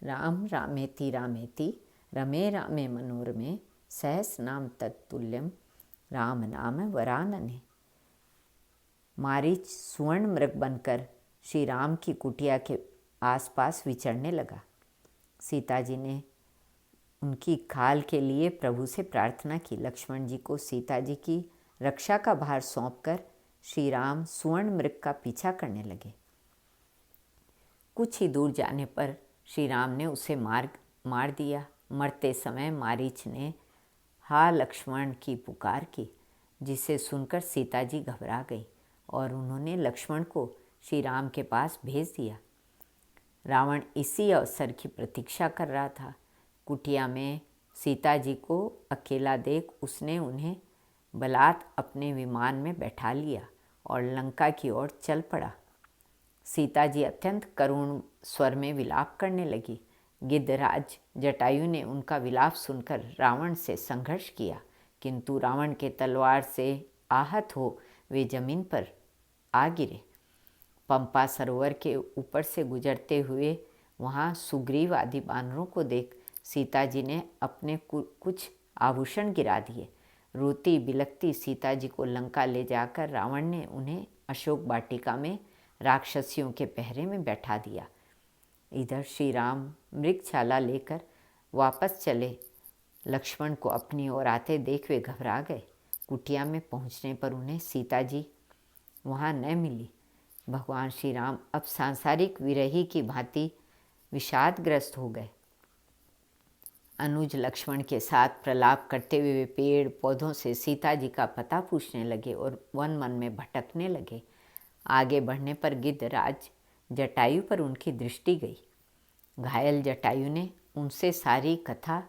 राम रामेति रमे रामे मनोरमे सहस नाम तत्तुल्यम राम नाम वरानने। मारीच स्वर्ण मृग बनकर श्री राम की कुटिया के आसपास विचरने लगा। सीता जी ने उनकी खाल के लिए प्रभु से प्रार्थना की। लक्ष्मण जी को सीता जी की रक्षा का भार सौंपकर श्री राम स्वर्ण मृग का पीछा करने लगे। कुछ ही दूर जाने पर श्री राम ने उसे मार दिया। मरते समय मारीच ने हा लक्ष्मण की पुकार की, जिसे सुनकर सीता जी घबरा गई और उन्होंने लक्ष्मण को श्री राम के पास भेज दिया। रावण इसी अवसर की प्रतीक्षा कर रहा था। कुटिया में सीता जी को अकेला देख उसने उन्हें बलात् अपने विमान में बैठा लिया और लंका की ओर चल पड़ा। सीता जी अत्यंत करुण स्वर में विलाप करने लगी। गिद्धराज जटायु ने उनका विलाप सुनकर रावण से संघर्ष किया, किंतु रावण के तलवार से आहत हो वे जमीन पर आ गिरे। पंपा सरोवर के ऊपर से गुजरते हुए वहाँ सुग्रीव आदि बानरों को देख सीता जी ने अपने कुछ आभूषण गिरा दिए। रोती बिलखती सीता जी को लंका ले जाकर रावण ने उन्हें अशोक वाटिका में राक्षसियों के पहरे में बैठा दिया। इधर श्री राम मृगछाला लेकर वापस चले। लक्ष्मण को अपनी ओर आते देख वे घबरा गए। कुटिया में पहुंचने पर उन्हें सीता जी वहाँ न मिली। भगवान श्री राम अब सांसारिक विरही की भांति विषादग्रस्त हो गए। अनुज लक्ष्मण के साथ प्रलाप करते हुए वे पेड़ पौधों से सीता जी का पता पूछने लगे और वन मन में भटकने लगे। आगे बढ़ने पर गिद्धराज जटायु पर उनकी दृष्टि गई। घायल जटायु ने उनसे सारी कथा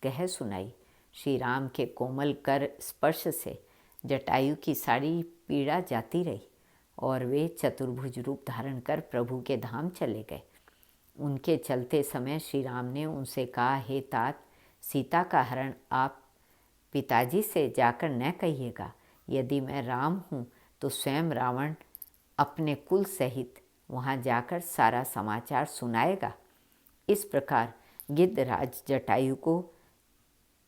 कह सुनाई। श्री राम के कोमल कर स्पर्श से जटायु की सारी पीड़ा जाती रही और वे चतुर्भुज रूप धारण कर प्रभु के धाम चले गए। उनके चलते समय श्री राम ने उनसे कहा, हे तात, सीता का हरण आप पिताजी से जाकर न कहिएगा। यदि मैं राम हूँ तो स्वयं रावण अपने कुल सहित वहाँ जाकर सारा समाचार सुनाएगा। इस प्रकार गिद्धराज जटायु को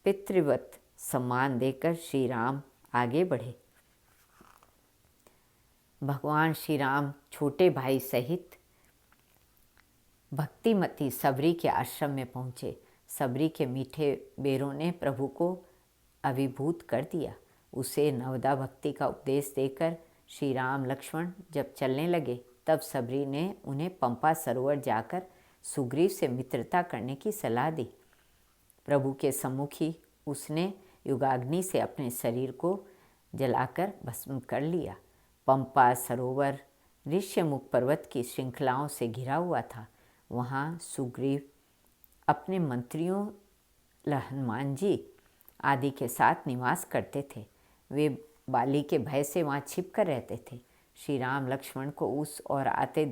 पितृवत सम्मान देकर श्री राम आगे बढ़े। भगवान श्री राम छोटे भाई सहित भक्तिमती सबरी के आश्रम में पहुँचे। सबरी के मीठे बेरों ने प्रभु को अभिभूत कर दिया। उसे नवदा भक्ति का उपदेश देकर श्री राम लक्ष्मण जब चलने लगे तब सबरी ने उन्हें पंपा सरोवर जाकर सुग्रीव से मित्रता करने की सलाह दी। प्रभु के सम्मुख ही उसने युगाग्नि से अपने शरीर को जलाकर भस्म कर लिया। पंपा सरोवर ऋष्यमुख पर्वत की श्रृंखलाओं से घिरा हुआ था। वहाँ सुग्रीव अपने मंत्रियों हनुमान जी आदि के साथ निवास करते थे। वे बाली के भय से वहाँ छिप कर रहते थे। श्री राम लक्ष्मण को उस ओर आते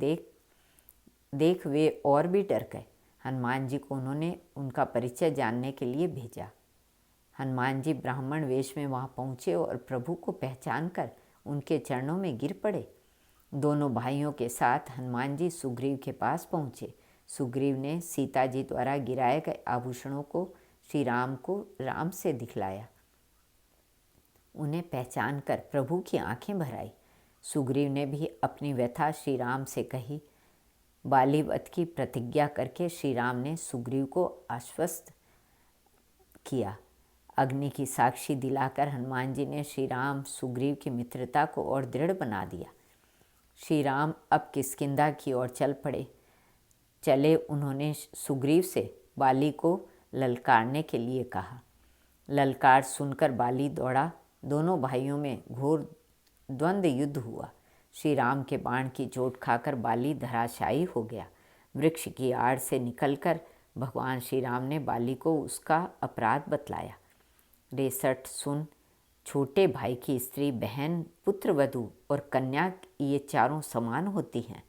देख वे और भी डर गए। हनुमान जी को उन्होंने उनका परिचय जानने के लिए भेजा। हनुमान जी ब्राह्मण वेश में वहाँ पहुँचे और प्रभु को पहचान कर उनके चरणों में गिर पड़े। दोनों भाइयों के साथ हनुमान जी सुग्रीव के पास पहुँचे। सुग्रीव ने सीता जी द्वारा गिराए गए आभूषणों को श्री राम को राम से दिखलाया। उन्हें पहचान कर प्रभु की आंखें भर आई। सुग्रीव ने भी अपनी व्यथा श्री राम से कही। बालीवत की प्रतिज्ञा करके श्री राम ने सुग्रीव को आश्वस्त किया। अग्नि की साक्षी दिलाकर हनुमान जी ने श्री राम सुग्रीव की मित्रता को और दृढ़ बना दिया। श्री राम अब किष्किंधा की ओर चले उन्होंने सुग्रीव से बाली को ललकारने के लिए कहा। ललकार सुनकर बाली दौड़ा। दोनों भाइयों में घोर द्वंद्व युद्ध हुआ। श्री राम के बाण की चोट खाकर बाली धराशायी हो गया। वृक्ष की आड़ से निकलकर भगवान श्री राम ने बाली को उसका अपराध बतलाया। रेसठ सुन, छोटे भाई की स्त्री, बहन, पुत्रवधू और कन्या ये चारों समान होती हैं।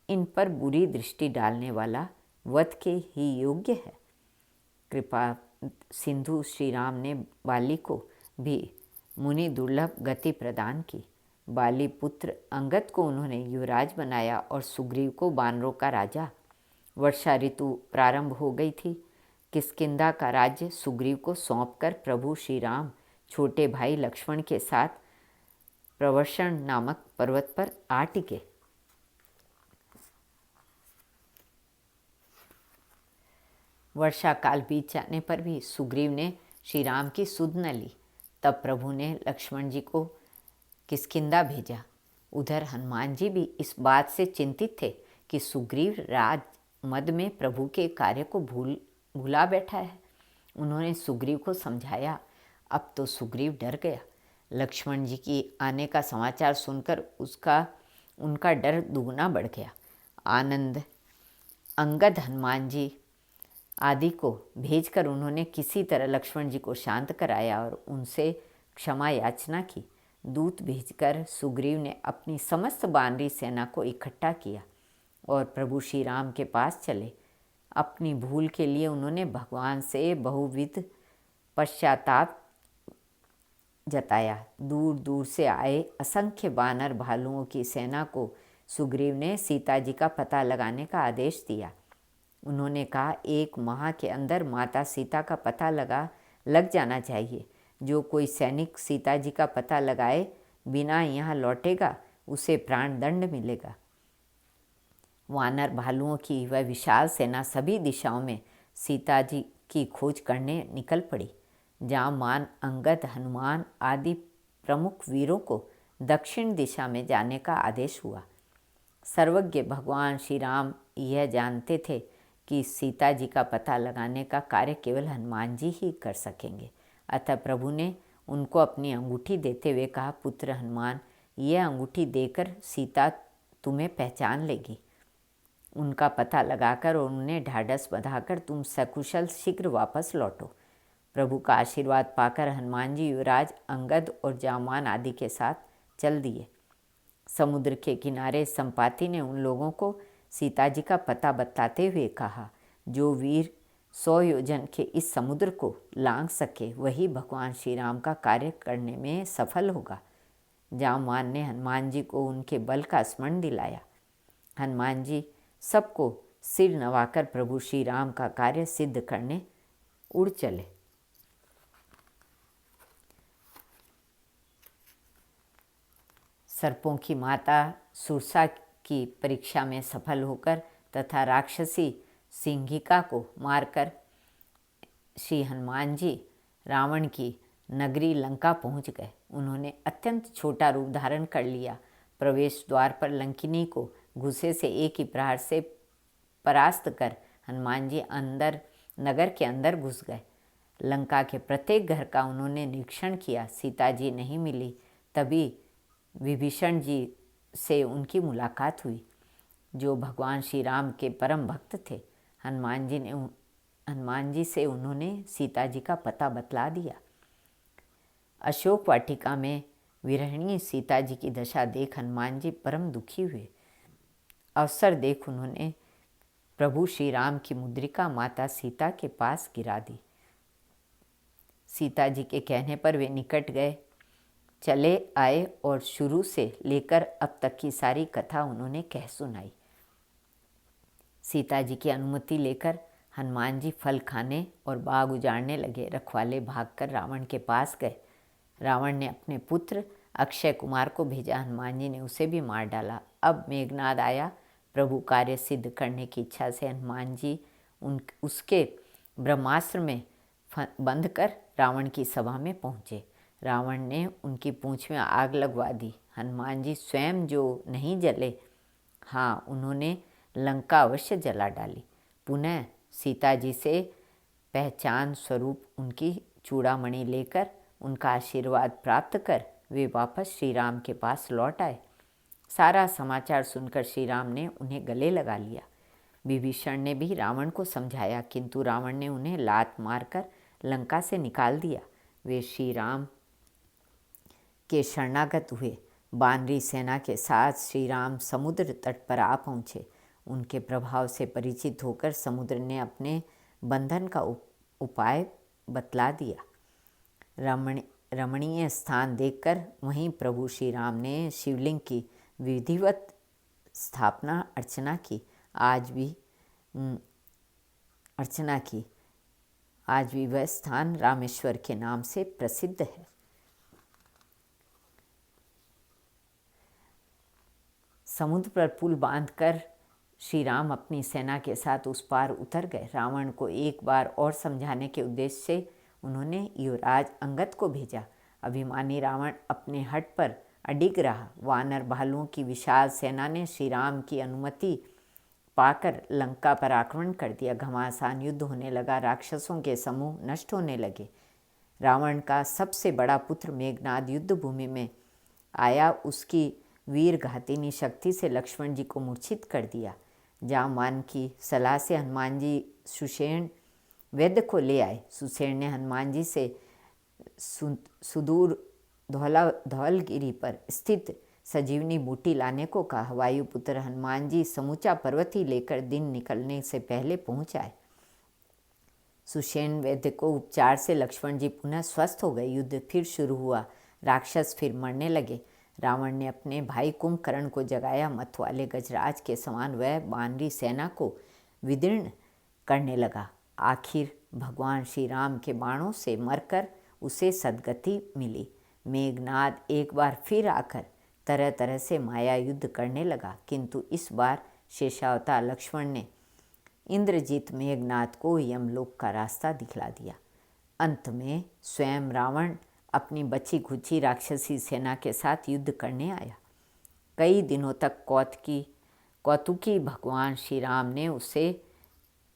इन पर बुरी दृष्टि डालने वाला वध के ही योग्य है। कृपा सिंधु श्री राम ने बाली को भी मुनि दुर्लभ गति प्रदान की। बाली पुत्र अंगद को उन्होंने युवराज बनाया और सुग्रीव को बानरों का राजा। वर्षा ऋतु प्रारंभ हो गई थी। किष्किंधा का राज्य सुग्रीव को सौंपकर प्रभु श्री राम छोटे भाई लक्ष्मण के साथ प्रवर्षण नामक पर्वत पर आ टिके। वर्षा काल बीत जाने पर भी सुग्रीव ने श्री राम की सुध न ली। तब प्रभु ने लक्ष्मण जी को किष्किंधा भेजा। उधर हनुमान जी भी इस बात से चिंतित थे कि सुग्रीव राज मद में प्रभु के कार्य को भूला बैठा है। उन्होंने सुग्रीव को समझाया। अब तो सुग्रीव डर गया। लक्ष्मण जी की आने का समाचार सुनकर उनका डर दुगना बढ़ गया। अंगद हनुमान जी आदि को भेजकर उन्होंने किसी तरह लक्ष्मण जी को शांत कराया और उनसे क्षमा याचना की। दूत भेजकर सुग्रीव ने अपनी समस्त वानरी सेना को इकट्ठा किया और प्रभु श्री राम के पास चले। अपनी भूल के लिए उन्होंने भगवान से बहुविध पश्चाताप जताया। दूर दूर से आए असंख्य वानर भालुओं की सेना को सुग्रीव ने सीता जी का पता लगाने का आदेश दिया। उन्होंने कहा, 1 माह के अंदर माता सीता का पता लग जाना चाहिए। जो कोई सैनिक सीता जी का पता लगाए बिना यहाँ लौटेगा उसे प्राण दंड मिलेगा। वानर भालुओं की वह विशाल सेना सभी दिशाओं में सीता जी की खोज करने निकल पड़ी। जामान, अंगद, हनुमान आदि प्रमुख वीरों को दक्षिण दिशा में जाने का आदेश हुआ। सर्वज्ञ भगवान श्री राम यह जानते थे कि सीता जी का पता लगाने का कार्य केवल हनुमान जी ही कर सकेंगे। अतः प्रभु ने उनको अपनी अंगूठी देते हुए कहा, पुत्र हनुमान, यह अंगूठी देकर सीता तुम्हें पहचान लेगी। उनका पता लगाकर और उन्हें ढाढ़स बंधाकर तुम सकुशल शीघ्र वापस लौटो। प्रभु का आशीर्वाद पाकर हनुमान जी युवराज अंगद और जामान आदि के साथ चल दिए। समुद्र के किनारे संपाति ने उन लोगों को सीता जी का पता बताते हुए कहा, जो वीर 100 योजन के इस समुद्र को लांघ सके वही भगवान श्री राम का कार्य करने में सफल होगा। जामान ने हनुमान जी को उनके बल का स्मरण दिलाया। हनुमान जी सबको सिर नवाकर प्रभु श्री राम का कार्य सिद्ध करने उड़ चले। सर्पों की माता सुरसा की परीक्षा में सफल होकर तथा राक्षसी सिंहिका को मारकर श्री हनुमान जी रावण की नगरी लंका पहुंच गए। उन्होंने अत्यंत छोटा रूप धारण कर लिया। प्रवेश द्वार पर लंकिनी को घुसे से एक ही प्रहार से परास्त कर हनुमान जी नगर के अंदर घुस गए। लंका के प्रत्येक घर का उन्होंने निरीक्षण किया। सीता जी नहीं मिली। तभी विभीषण जी से उनकी मुलाकात हुई, जो भगवान श्री राम के परम भक्त थे। हनुमान जी से उन्होंने सीता जी का पता बतला दिया। अशोक वाटिका में विरहिणी सीता जी की दशा देख हनुमान जी परम दुखी हुए। अवसर देख उन्होंने प्रभु श्री राम की मुद्रिका माता सीता के पास गिरा दी। सीता जी के कहने पर वे निकट गए, चले आए और शुरू से लेकर अब तक की सारी कथा उन्होंने कह सुनाई। सीता जी की अनुमति लेकर हनुमान जी फल खाने और बाग उजाड़ने लगे। रखवाले भागकर रावण के पास गए। रावण ने अपने पुत्र अक्षय कुमार को भेजा। हनुमान जी ने उसे भी मार डाला। अब मेघनाद आया। प्रभु कार्य सिद्ध करने की इच्छा से हनुमान जी उसके ब्रह्मास्त्र में बंध कर रावण की सभा में पहुँचे। रावण ने उनकी पूंछ में आग लगवा दी। हनुमान जी स्वयं जो नहीं जले, हाँ, उन्होंने लंका अवश्य जला डाली। पुनः सीता जी से पहचान स्वरूप उनकी चूड़ामणि लेकर उनका आशीर्वाद प्राप्त कर वे वापस श्री राम के पास लौट आए। सारा समाचार सुनकर श्री राम ने उन्हें गले लगा लिया। विभीषण ने भी रावण को समझाया, किंतु रावण ने उन्हें लात मारकर लंका से निकाल दिया। वे श्री राम के शरणागत हुए। वानरी सेना के साथ श्री राम समुद्र तट पर आ पहुँचे। उनके प्रभाव से परिचित होकर समुद्र ने अपने बंधन का उपाय बतला दिया। रमणीय स्थान देखकर वहीं प्रभु श्री राम ने शिवलिंग की विधिवत स्थापना अर्चना की। आज भी अर्चना की। आज भी वह स्थान रामेश्वर के नाम से प्रसिद्ध है। समुद्र पर पुल बांधकर श्री राम अपनी सेना के साथ उस पार उतर गए। रावण को एक बार और समझाने के उद्देश्य से उन्होंने युवराज अंगद को भेजा। अभिमानी रावण अपने हट पर अडिग रहा। वानर भालुओं की विशाल सेना ने श्री राम की अनुमति पाकर लंका पर आक्रमण कर दिया। घमासान युद्ध होने लगा। राक्षसों के समूह नष्ट होने लगे। रावण का सबसे बड़ा पुत्र मेघनाद युद्ध भूमि में आया। उसकी वीर घातिनी शक्ति से लक्ष्मण जी को मूर्छित कर दिया। जामान की सलाह से हनुमान जी सुषेण वैद्य को ले आए। सुषेण ने हनुमान जी से सुदूर धौलगिरी पर स्थित संजीवनी बूटी लाने को कहा। वायुपुत्र हनुमान जी समूचा पर्वत ही लेकर दिन निकलने से पहले पहुंच आए। सुषेण वैद्य को उपचार से लक्ष्मण जी पुनः स्वस्थ हो गए। युद्ध फिर शुरू हुआ। राक्षस फिर मरने लगे। रावण ने अपने भाई कुंभकर्ण को जगाया। मत वाले गजराज के समान वह वानरी सेना को विदीर्ण करने लगा। आखिर भगवान श्री राम के बाणों से मरकर उसे सद्गति मिली। मेघनाद एक बार फिर आकर तरह तरह से माया युद्ध करने लगा, किंतु इस बार शेषावतार लक्ष्मण ने इंद्रजीत मेघनाद को यमलोक का रास्ता दिखला दिया। अंत में स्वयं रावण अपनी बची खुची राक्षसी सेना के साथ युद्ध करने आया। कई दिनों तक कौतुकी भगवान श्री राम ने उसे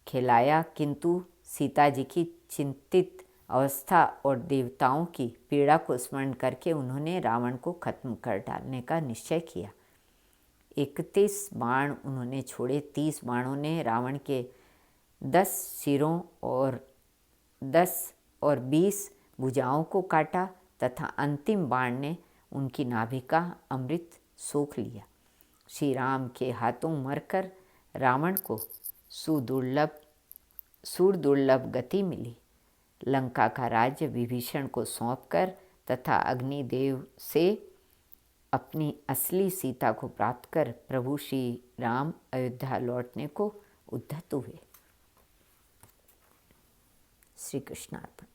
खिलाया, किंतु सीता जी की चिंतित अवस्था और देवताओं की पीड़ा को स्मरण करके उन्होंने रावण को खत्म कर डालने का निश्चय किया। 31 बाण उन्होंने छोड़े। 30 बाणों ने रावण के 10 सिरों और 10 और 20 भुजाओं को काटा तथा अंतिम बाण ने उनकी नाभि का अमृत सोख लिया। श्री राम के हाथों मरकर रावण को सुदुर्लभ गति मिली। लंका का राज्य विभीषण को सौंपकर तथा अग्निदेव से अपनी असली सीता को प्राप्त कर प्रभु श्री राम अयोध्या लौटने को उद्यत हुए। श्री कृष्णार्पण।